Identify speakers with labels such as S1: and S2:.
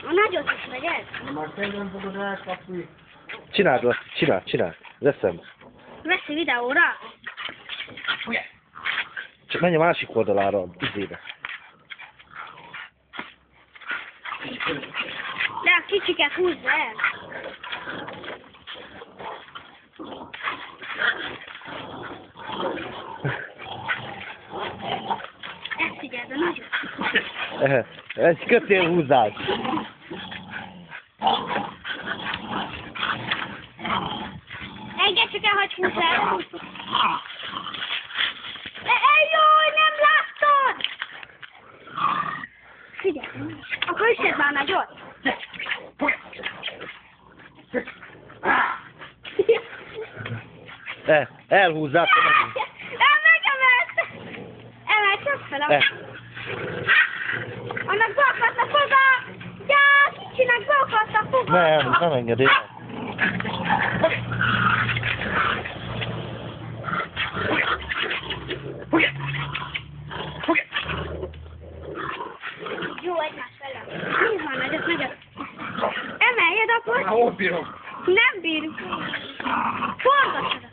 S1: A nagyot is vegyed?
S2: Már szerintem fogod elkapni.
S3: Csináld azt, csináld. Veszem.
S1: Veszi videóra?
S3: Csak menj a másik oldalára, a izébe.
S1: De a kicsiket húzd el. Ezt figyeld a nagyot.
S3: Egy kötélhúzás.
S1: Engedd csak el, hogy húzz el. Jaj, nem láttad! Figyelj, akkor üssed már nagyot.
S3: Elhúzzák.
S1: Megemelt! Emelt csak fel. Annak golfat a foga! Ja, kicsinek golfat a foga!
S3: Nem engedi.
S1: Jó, egymás vele. Nézd már nagyot. Emeljed akkor.
S2: Már ott bírom.
S1: Nem bírjuk. Forgassad.